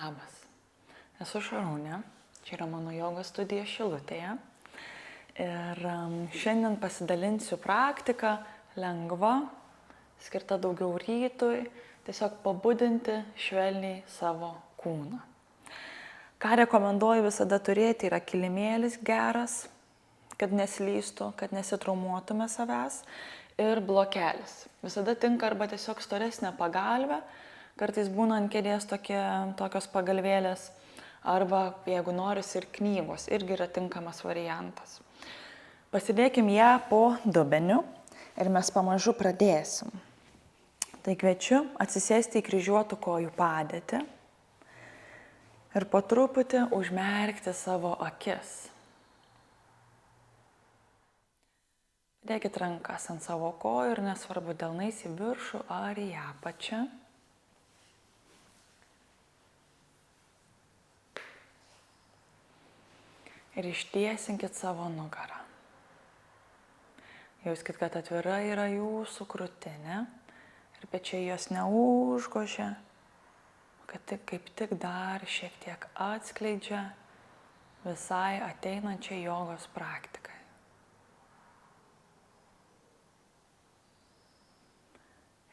Labas, esu Šarūnė, čia yra mano jogos studija Šilutėje ir šiandien pasidalinsiu praktiką lengva, skirta daugiau rytui, tiesiog pabudinti švelniai savo kūną. Ką rekomenduoju visada turėti yra kilimėlis geras, kad neslystų, kad nesitraumuotume savęs ir blokelis. Visada tinka arba tiesiog storesnė pagalvė, kartais būna ant kėdės tokios pagalvėlės, arba jeigu noris ir knygos, irgi yra tinkamas variantas. Pasidėkim ją po dubeniu ir mes pamažu pradėsim. Tai kviečiu atsisėsti į kryžiuotų kojų padėtį ir po truputį užmerkti savo akis. Dėkit rankas ant savo kojų ir nesvarbu delnais į viršų ar į apačią. Ir ištiesinkit savo nugarą. Jauskit, kad atvira yra jūsų krūtinė ir pečiai jos neužgožia, kad tik kaip tik dar šiek tiek atskleidžia visai ateinančiai jogos praktikai.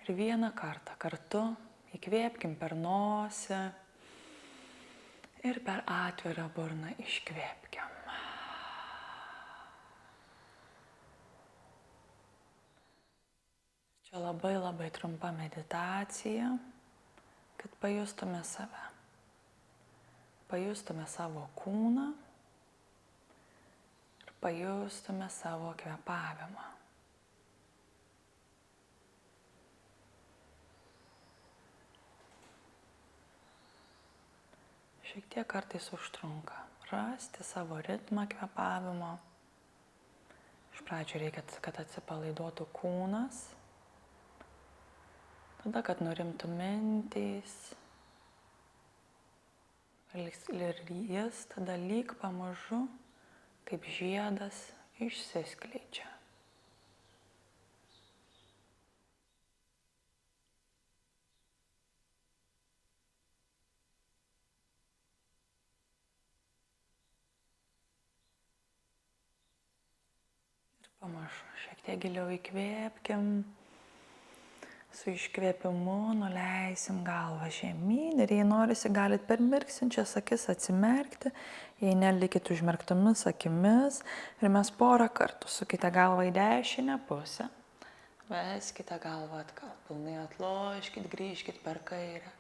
Ir vieną kartą kartu įkvėpkim per nosį ir per atvirą burną iškvėpkim. Čia labai trumpa meditacija, kad pajustume save. Pajustume savo kūną ir pajustume savo kvėpavimą. Šiek tiek kartais užtrunka rasti savo ritmą kvėpavimo. Iš pradžių reikia, kad atsipalaiduotų kūnas, tada, kad nurimtų mintys ir jis tada lyg pamažu, kaip žiedas, išsiskleidžia. Pamažu, šiek tiek giliau įkvėpkim, su iškvėpimu nuleisim galvą žemyn ir jei norisi, galit per mirksinčias akis atsimerkti, jei ne, likit užmerktomis akimis ir mes porą kartų sukite galvą į dešinę pusę, veskite galvą atgal, pilnai atloškit, grįžkit per kairę.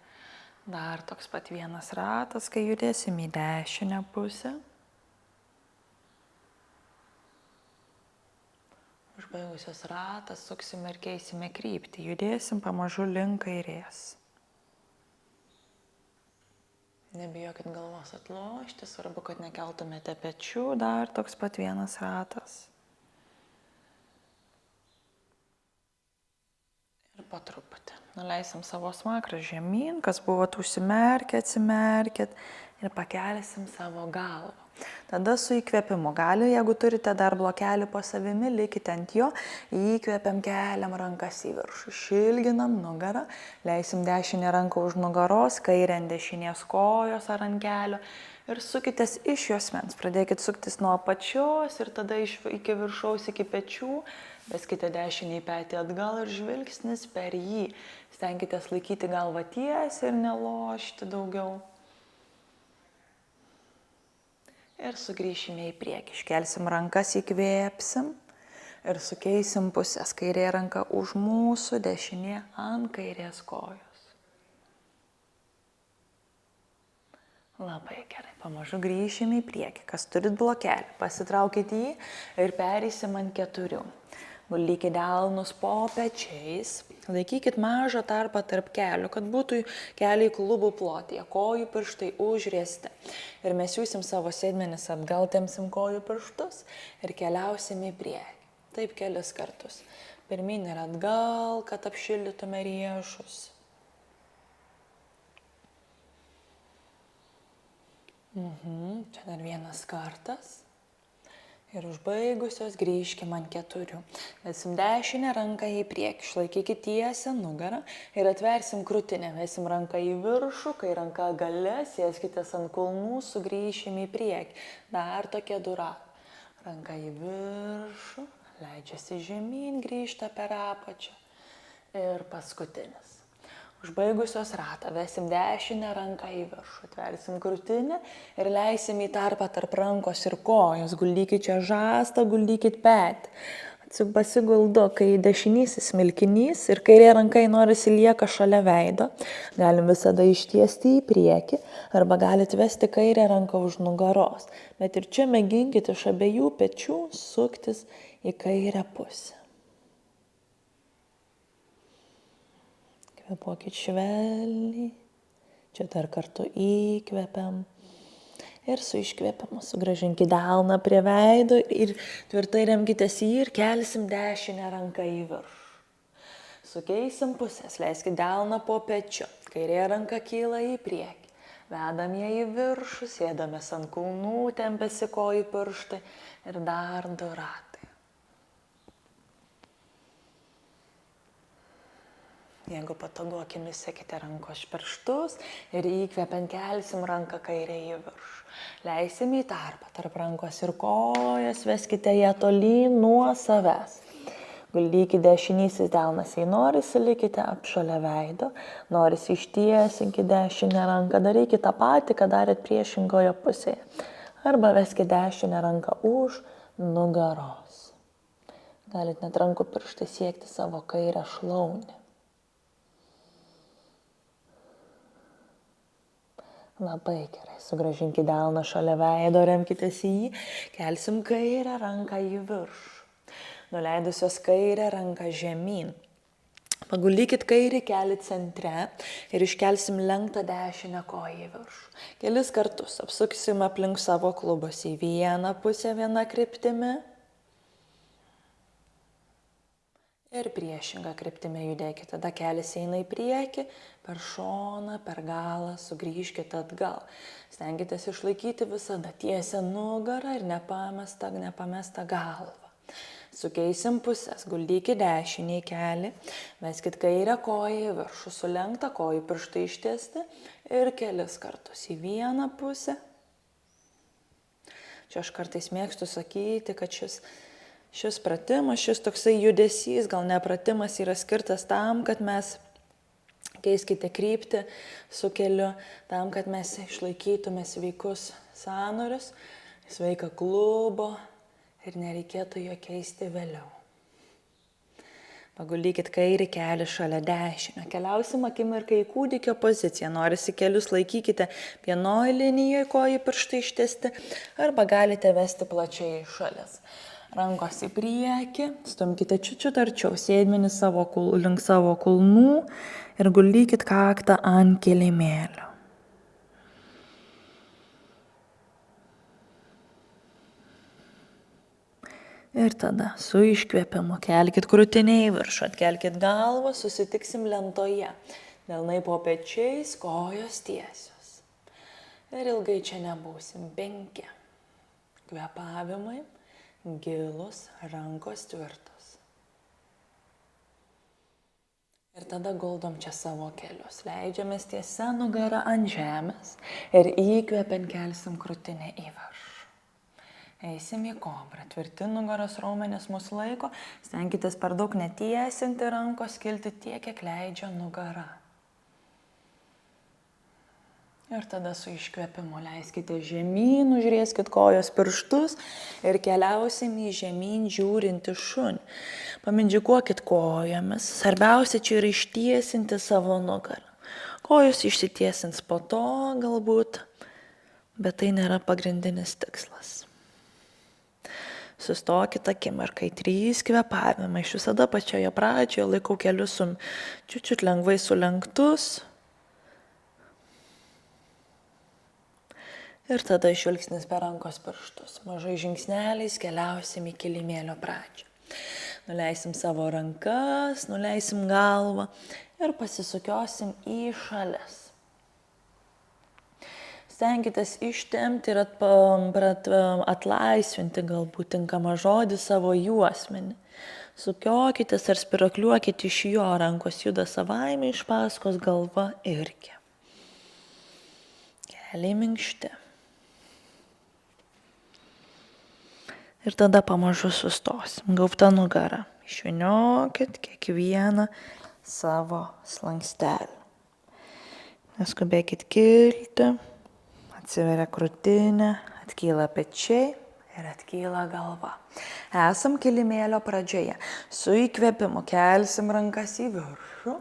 Dar toks pat vienas ratas, kai judėsim į dešinę pusę. Užbaigusios ratas, suksime ir keisime kryptį, judėsim pamažu link kairės. Nebijokit galvos atlošti, svarbu, kad nekeltumėte pečių, dar toks pat vienas ratas. Ir po truputį nuleisim savo smakrą žemyn, kas buvot užsimerkę, atsimerkit ir pakelsim savo galvą. Tada su įkvėpimu gali, jeigu turite dar blokelį po savimi, likite ant jo, įkvėpiam, keliam rankas į viršų, išilginam nugarą, leisim dešinę ranką už nugaros, kairę ant dešinės kojos ar ant kelio ir sukitės iš juosmens. Pradėkit suktis nuo apačios ir tada iki viršaus, iki pečių, veskite dešinį petį atgal ir žvilgsnis per jį. Stenkitės laikyti galvą tiesiai ir nelošti daugiau. Ir sugrįšime į priekį, iškelsim rankas, įkvėpsim ir sukeisim pusės. Kairė ranka už mūsų, dešinė ant kairės kojos. Labai gerai, pamažu grįšime į priekį. Kas turit blokelį, pasitraukit jį ir pereisim ant 4. Guldykit delnus po pečiais, laikykit mažą tarpą tarp kelių, kad būtų keliai klubų plotyje, kojų pirštai užriesti. Ir mes jūsim savo sėdmenis atgal, tempsim kojų pirštus ir keliausim į priekį. Taip kelis kartus. Pirmyn ir atgal, kad apšildytume riešus. Čia dar vienas kartas. Ir užbaigusios grįžkim ant 4. Vesim dešinę ranką į priekį, išlaikykit tiesią nugarą ir atversim krūtinę. Vesim ranką į viršų, kai ranka gale, sėskitės ant kulnų, sugrįšim į priekį. Dar tokie 2 ratai. Ranka į viršų, leidžiasi žemyn, grįžta per apačią. Ir paskutinis. Užbaigusios ratą, vesim dešinę ranką į viršų, atversim krūtinę ir leisim į tarpą tarp rankos ir kojos. Guldykit čia žastą, guldykit petį. Pasiguldo, kai dešinysis smilkinys ir kairė ranka norisi lieka šalia veido. Galim visada ištiesti į priekį arba galite vesti kairę ranką už nugaros. Bet ir čia mėginkit iš abiejų pečių suktis į kairę pusę. Kvėpuokit švelniai, čia dar kartu įkvepiam ir su iškvėpimu sugrąžinkit delną prie veido ir tvirtai remkitės į jį ir kelsim dešinę ranką į viršų. Sukeisim pusės, leiskit delną po pečiu, kairė ranka kyla į priekį, vedam ją į viršų, sėdamės ant kulnų, tempiasi kojų pirštai ir dar 2 ratai. Jeigu patogu, akimis sekite rankos pirštus ir įkvepiant kelsim ranką kairę į viršų. Leisim į tarpą tarp rankos ir kojas, veskite ją tolyn nuo savęs. Guldykite dešinysis delnas, jei norisi, likite apšalia veido, norisi ištiesinkite dešinę ranką, darykite tą patį, ką darėt priešingoje pusėje. Arba veskite dešinę ranką už nugaros. Galite net rankų pirštai siekti savo kairę šlaunį. Labai gerai, sugrąžinkite delną šalia veido, remkitės į jį, kelsim kairę ranką į viršų. Nuleidusios kairę ranką žemyn. Paguldykit kairį kelį centre ir iškelsim lenktą dešinę koją į viršų. Kelis kartus apsuksim aplink savo klubus į vieną pusę viena kryptimi. Ir priešingą kryptimį judėkite, tada kelias eina į priekį, per šoną, per galą, sugrįžkite atgal. Stenkitės išlaikyti visada tiesią nugarą ir nepamestą galvą. Sukeisim pusės, guldykit dešinį kelį, veskit kairę koją į viršų, sulenktą kojų pirštai ištiesti ir kelis kartus į vieną pusę. Čia aš kartais mėgstu sakyti, kad šis pratimas, šis toksai judesys, gal ne pratimas, yra skirtas tam, kad mes keiskite kryptį su keliu, tam, kad mes išlaikytume sveikus sąnarius, sveiką klubo ir nereikėtų jo keisti vėliau. Paguldykit kairį kelį šalia dešinio. Keliausim akimirką į kūdikio poziciją. Norisi kelius laikykite vienoj linijoje, kojų pirštai ištiesti, arba galite vesti plačiai į šalis. Rankos į priekį, stumkite čiučiut arčiau, sėdmenį link savo kulnų ir guldykit kaktą ant kilimėlio. Ir tada su iškvėpimu kelkit krūtinę į viršų, atkelkit galvą, susitiksim lentoje. Delnai po pečiais, kojos tiesios. Ir ilgai čia nebūsim. 5 kvėpavimai. Gilus, rankos tvirtos. Ir tada guldom čia savo kelius. Leidžiamės tiesia nugara ant žemės ir įkvepiant kelsim krūtinę į viršų. Eisim į kobrą. Tvirti nugaros raumenys mus laiko. Stenkitės per daug netiesinti rankos, kilti tiek, kiek leidžia nugara. Ir tada su iškvėpimu leiskite žemyn, užrieskit kojos pirštus ir keliausim į žemyn žiūrinti šunį. Pamindžikuokit kojomis. Svarbiausia čia yra ištiesinti savo nugarą. Kojos išsitiesins po to galbūt, bet tai nėra pagrindinis tikslas. Sustokit akimirkai, 3 kvėpavimai. Aš visada pačioje pradžioje laikau kelius čiučiut lengvai sulenktus. Ir tada žvilgsnis per rankos pirštus. Mažai žingsneliais keliausim į kilimėlio pradžią. Nuleisim savo rankas, nuleisim galvą ir pasisukiosim į šalis. Stenkitės ištempti ir atlaisvinti galbūt tinkamą žodį savo juosmenį. Sukiokitės ar spirakliuokite iš jo, rankos juda savaime, iš paskos galva irgi. Keliai minkšti. Ir tada pamažu sustosim. Gaubta nugara. Išvyniokit kiekvieną savo slankstelį. Neskubėkit kilti. Atsiveria krūtinė, atkyla pečiai ir atkyla galva. Esam kilimėlio pradžioje. Su įkvėpimu kelsim rankas į viršų.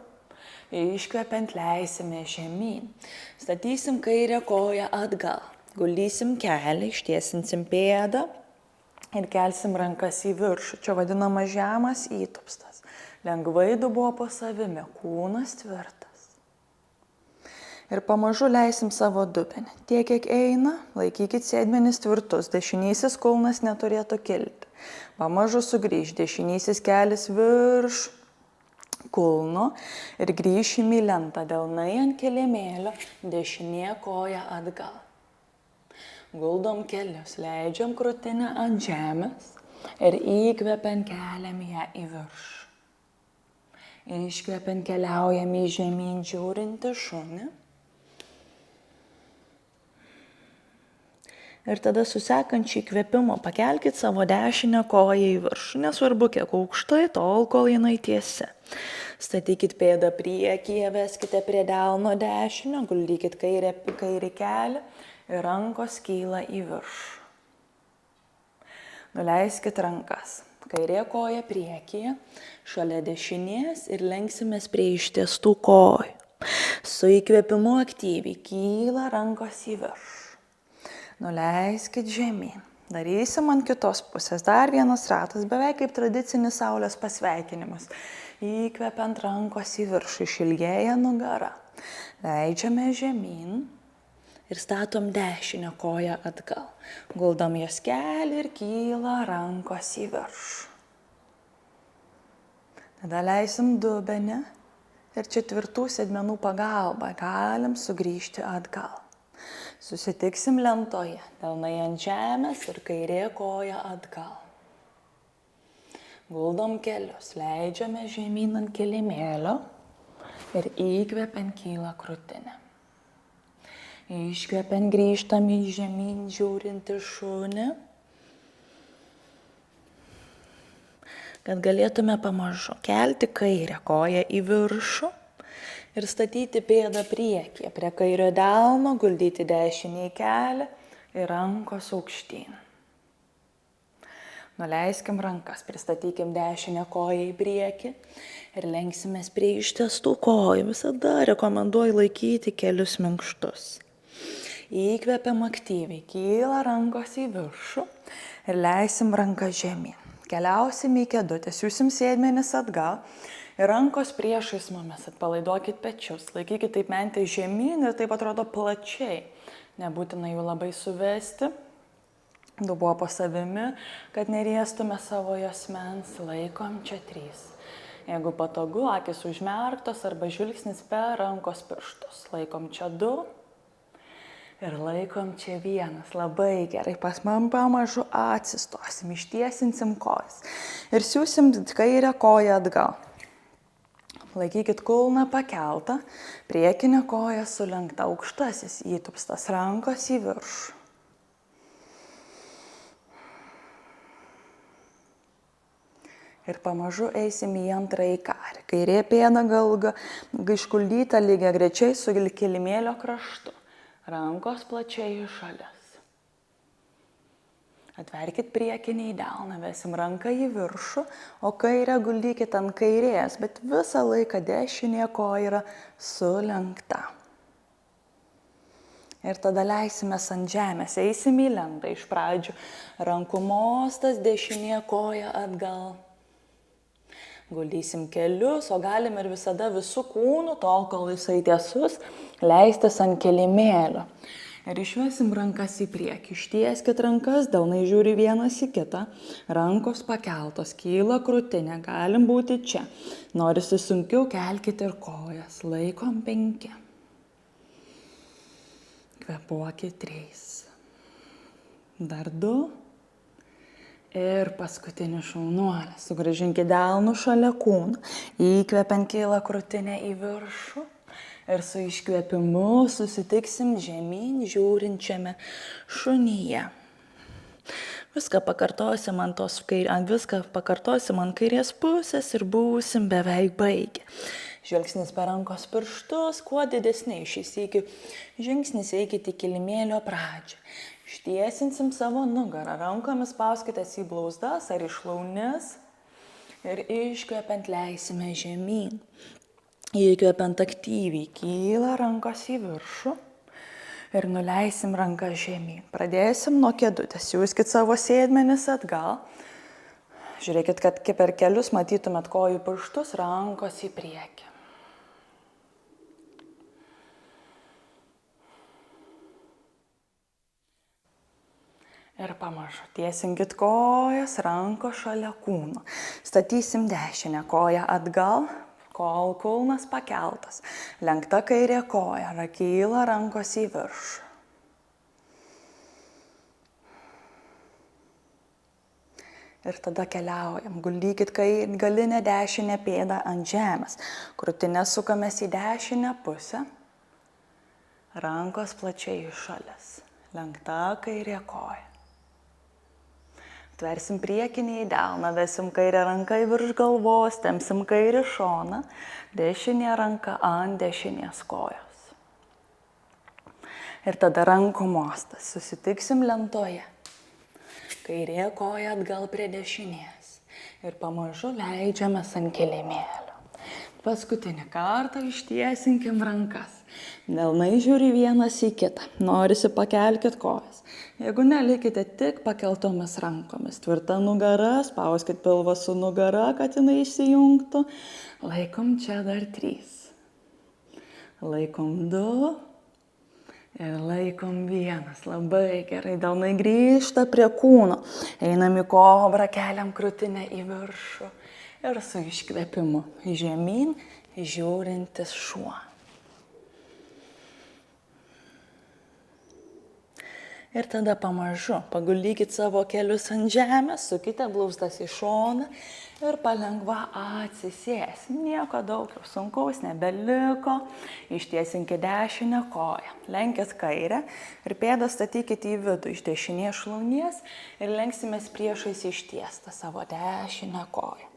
Iškvepiant leisime žemyn. Statysim kairę koją atgal. Guldysim kelią, ištiesinsim pėdą ir kelsim rankas į viršų. Čia vadinamas žemas įtupstas. Lengvai dubuo po savimi, kūnas tvirtas. Ir pamažu leisim savo dubenį. Tiek, kiek eina, laikykit sėdmenis tvirtus, dešinysis kulnas neturėtų kilti. Pamažu sugrįž, dešinysis kelis virš kulno ir grįšim į lentą, delnai ant kilimėlio, dešinė koja atgal. Guldom kelius, leidžiam krūtinę ant žemės ir įkvepiant keliam ją į viršų. Iškvepiant keliaujam į žemyn žiūrintį šunį. Ir tada su sekančiu įkvėpimu pakelkit savo dešinę koją į viršų. Nesvarbu, kiek aukštai, tol, kol jinai tiesi. Statykit pėdą priekyje, veskite prie delno dešinio, guldykit kairį kelią ir rankos kyla į viršų. Nuleiskit rankas. Kairė koja priekyje, šalia dešinės ir lenksimės prie ištiestų kojų. Su įkvėpimu aktyviai kyla rankos į viršų. Nuleiskit žemyn. Darysim ant kitos pusės. Dar vienas ratas, beveik kaip tradicinis saulės pasveikinimas. Įkvepiant rankos į viršų, išilgėja nugara. Leidžiame žemyn ir statom dešinę koją atgal. Guldom jos kelį ir kyla rankos į viršų. Tada leisim dubenį ir čia tvirtų sėdmenų pagalba galim sugrįžti atgal. Susitiksim lentoje, delnai ant žemės ir kairė koja atgal. Guldom kelius, leidžiame žemyn ant kilimėlio ir įkvepiant kyla krūtinė. Iškvepiant grįžtam į žemyn žiūrintį šunį, kad galėtume pamažu kelti kairę koją į viršų ir statyti pėdą priekyje, prie kairio delno, guldyti dešinį kelią ir rankos aukštyn. Nuleiskim rankas, pristatykim dešinę koją į priekį ir lenksimės prie ištiestų kojų. Visada rekomenduoju laikyti kelius minkštus. Įkvepiam aktyviai, kyla rankos į viršų ir leisim rankas žemyn. Keliausim į kėdutę, siūsim sėdmenis atgal. Ir rankos priešais mumis, atpalaiduokit pečius, laikykit taip mentę žemyn ir taip atrodo plačiai. Nebūtina jų labai suvesti, dubuo po savimi, kad neriestume savo juosmens, laikom čia 3. Jeigu patogu, akis užmerktos arba žvilgsnis per rankos pirštus, laikom čia 2 ir laikom čia 1. Labai gerai, pas man pamažu atsistosim, ištiesinsim kojas ir siūsim kairę koją atgal. Laikykit kulną pakeltą, priekinė koja sulenkta, aukštasis įtupstas, rankos į viršų. Ir pamažu eisim į antrąjį karį. Kairė pėda išguldyta lygiagrečiai su kilimėlio kraštu. Rankos plačiai į šalis. Atverkit priekinį į delną, vesim ranką į viršų, o kairę guldykit ant kairės, bet visą laiką dešinė koja yra sulenkta. Ir tada leisimės ant žemės, eisim į lentą iš pradžių. Rankų mostas, dešinė koja atgal. Guldysim kelius, o galim ir visada visų kūnų, tol kol jisai tiesus, leistis ant kilimėlio. Ir išvesim rankas į priekį, ištieskit rankas, delnai žiūri vienas į kitą, rankos pakeltos, kyla krūtinė, galim būti čia. Norisi sunkiau, kelkit ir kojas, laikom 5. kvėpuokit 3. Dar 2. Ir paskutinis šaunuolis. Sugrąžinkit delnus šalia kūno. Įkvepiant kyla krūtinė į viršų. Ir su iškvėpimu susitiksim žemyn žiūrinčiame šunyje. Viską pakartosim ant kairės pusės ir būsim beveik baigę. Žvilgsnis per rankos pirštus, kuo didesnė šį žingsnis eikit į kilimėlio pradžią. Ištiesinsim savo nugarą, rankomis spauskitės į blauzdas ar į šlaunis ir iškvepiant leisime žemyn. Įkvepiant aktyviai kyla rankos į viršų ir nuleisim ranką žemyn. Pradėsim nuo kėdutės, siūskit savo sėdmenis atgal. Žiūrėkit, kad per kelius matytumėt kojų pirštus, rankos į priekį. Ir pamažu tiesinkit kojas, rankos šalia kūno. Statysim dešinę koją atgal, kol kulnas pakeltas. Lenkta kairė koja, kyla rankos į viršų. Ir tada keliaujam. Guldykit galinę dešinę pėdą ant žemės. Krūtinę sukamės į dešinę pusę. Rankos plačiai į šalis. Lenkta kairė koja. Tversim priekinį į delną, vesim kairę ranką į virš galvos, tempsim kairį šoną, dešinė ranka ant dešinės kojos. Ir tada rankų mostas, susitiksim lentoje. Kairė koja atgal prie dešinės ir pamažu leidžiamės ant kilimėlio. Paskutinį kartą ištiesinkim rankas. Delnai žiūri vienas į kitą. Norisi pakelkit kojas. Jeigu nelikite tik pakeltomis rankomis. Tvirta nugara, spauskit pilvą su nugara, kad jinai įsijungtų. Laikom čia dar 3. Laikom 2. Ir laikom 1. Labai gerai. Delnai grįžta prie kūno. Einam į kobrą, keliam krūtinę į viršų. Ir su iškvėpimu žemyn žiūrintis šuo. Ir tada pamažu paguldykit savo kelius ant žemės, sukite blauzdas į šoną ir palengva atsisėsim. Nieko daug jau sunkaus nebeliko. Ištiesinkit dešinę koją. Lenkit kairę ir pėdą statykit į vidų iš dešinės šlaunies ir lenksimės priešais ištiestą savo dešinę koją.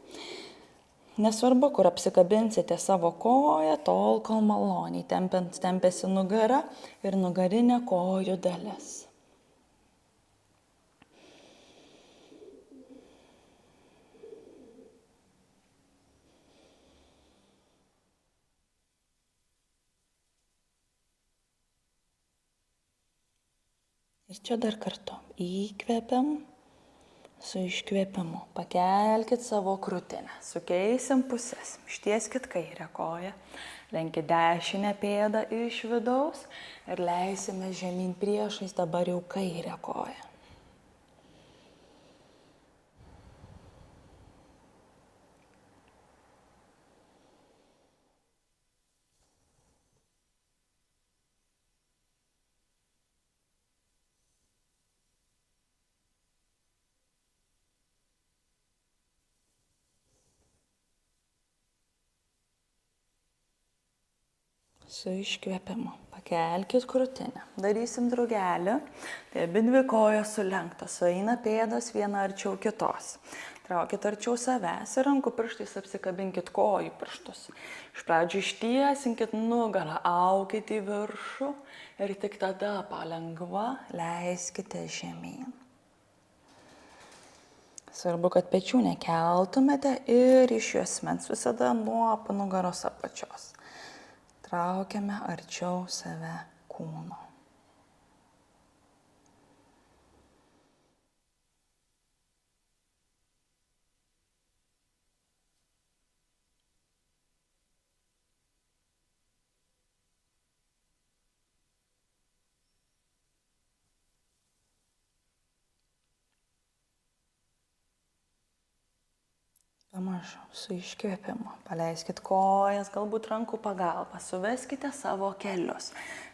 Nesvarbu, kur apsikabinsite savo koją, tol kol maloniai tempiasi nugara ir nugarinė kojų dalis. Ir čia dar kartu įkvepiam. Su iškvėpimu pakelkit savo krūtinę, sukeisim pusės, ištieskit kairę koją, lenkit dešinę pėdą iš vidaus ir leisime žemyn priešais dabar jau kairę koją. Su iškvėpimu pakelkit krūtinę. Darysim drugelį. Tai abi dvi kojos sulenktos. Sueina pėdos viena arčiau kitos. Traukit arčiau savęs ir rankų pirštais apsikabinkit kojų pirštus. Iš pradžių ištiesinkit nugarą, aukit į viršų ir tik tada palengva leiskite žemyn. Svarbu, kad pečių nekeltumėte ir iš juosmens visada nuo nugaros apačios. Traukiame arčiau save kūno. Pamažu, su iškvėpimu. Paleiskit kojas, galbūt rankų pagalba. Suveskite savo kelius.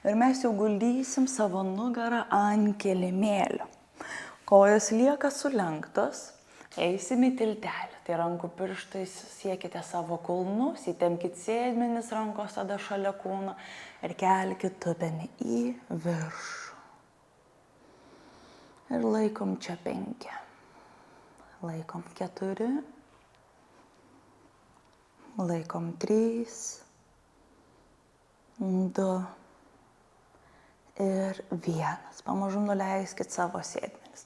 Ir mes jau guldysim savo nugarą ant kilimėlio. Kojos lieka sulenktos. Eisim į tiltelį. Tai rankų pirštais siekite savo kulnus, įtempkit sėdmenis rankos tada šalia kūno ir kelkit dubenį į viršų. Ir laikom čia 5. Laikom 4. Laikom 3, 2 ir 1. Pamažu nuleiskit savo sėdmenis.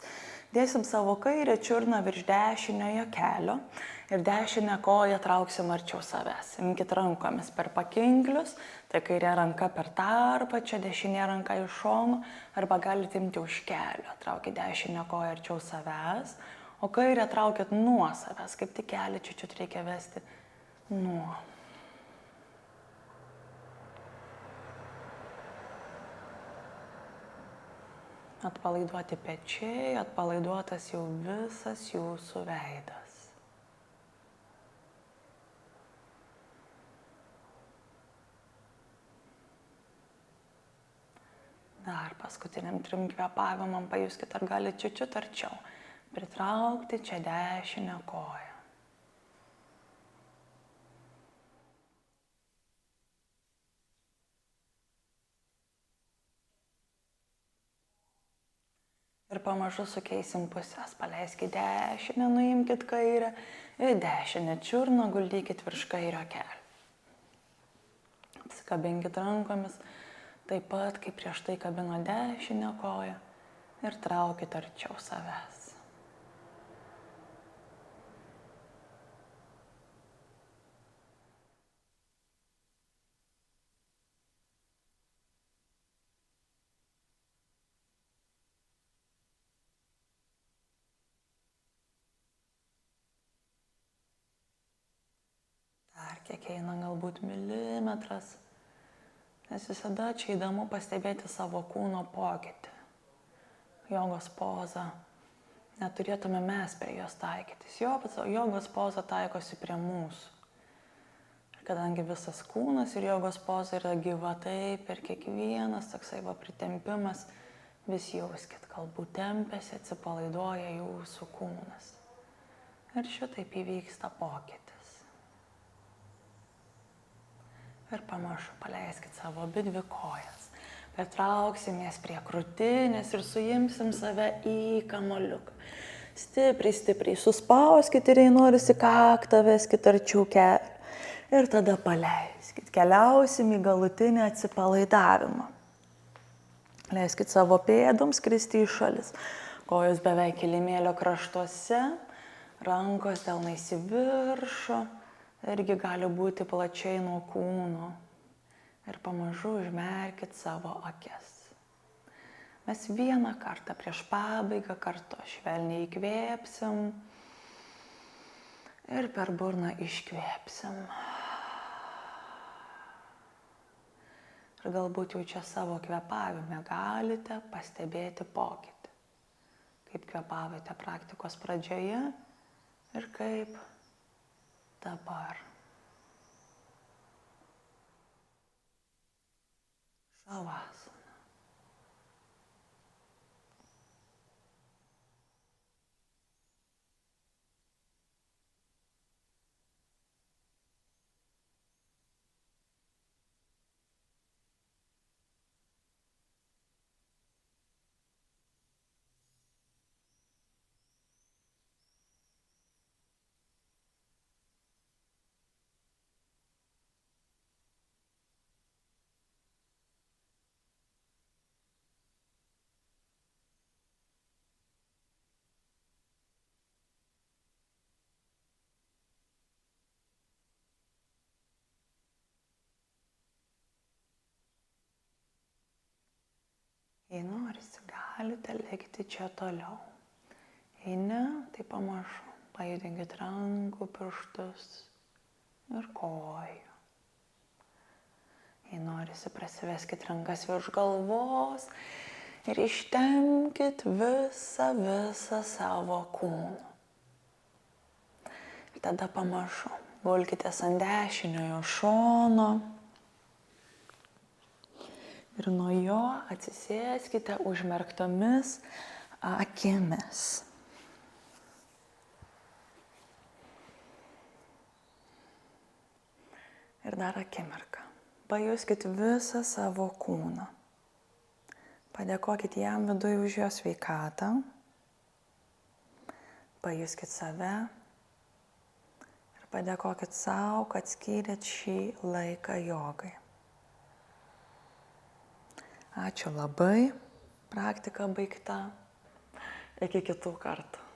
Dėsim savo kairę čiurną virš dešiniojo kelio ir dešinę koją trauksim arčiau savęs. Imkit rankomis per pakinklius, tai kairė ranka per tarpą, čia dešinė ranka iš šono, arba galite imti už kelio. Traukit dešinę koją arčiau savęs, o kairę traukit nuo savęs, kaip tik kelią čiut reikia vesti. Nuo. Atpalaiduoti pečiai, atpalaiduotas jau visas jūsų veidas. Dar paskutiniam 3 kvėpavimam pajuskit, ar galite čiut arčiau pritraukti čia dešinę koją. Ir pamažu sukeisim pusės. Paleiskit dešinę, nuimkit kairę ir dešinę čiurną guldykit virš kairio kelio. Apsikabinkit rankomis, taip pat kaip prieš tai kabino dešinę koją ir traukit arčiau savęs. Kiek eina galbūt milimetras, nes visada čia įdomu pastebėti savo kūno pokytį. Jogos poza, neturėtume mes prie jos taikytis. Jogos poza taikosi prie mūsų. Ir kadangi visas kūnas ir jogos poza yra gyva, taip ir kiekvienas toksai pritempimas, vis jauskit, galbūt tempėsi, atsipalaiduoja jūsų kūnas. Ir šitaip įvyksta pokytis. Ir pamažu paleiskit savo abidvi kojas. Pritrauksimės prie krūtinės ir suimsim save į kamuoliuką. Stipriai suspauskit ir jei norisi kaktą, veskit arčiau kelio. Ir tada paleiskit. Keliausim į galutinį atsipalaidavimą. Leiskit savo pėdoms kristi į šalis. Kojos beveik kilimėlio kraštuose, rankos delnais į viršų. Irgi gali būti plačiai nuo kūno. Ir pamažu užmerkit savo akis. Mes vieną kartą prieš pabaigą kartu švelniai įkvėpsim ir per burną iškvėpsim. Ir galbūt jau čia savo kvėpavime galite pastebėti pokytį. Kaip kvėpavote praktikos pradžioje ir kaip dabar. Šavasana. Jei norisi, galite likti čia toliau. Jei ne, tai pamažu pajudinkit rankų pirštus ir kojų. Jei norisi, prasiveskit rankas virš galvos ir ištempkit visą savo kūną. Tada pamažu gulkitės ant dešiniojo šono. Ir nuo jo atsisėskite užmerktomis akimis. Ir dar akimirką. Pajuskit visą savo kūną. Padėkokit jam viduje už jo sveikatą. Pajuskit save. Ir padėkokit savo, kad skyrėt šį laiką jogai. Ačiū labai. Praktika baigta. Iki kitų kartų.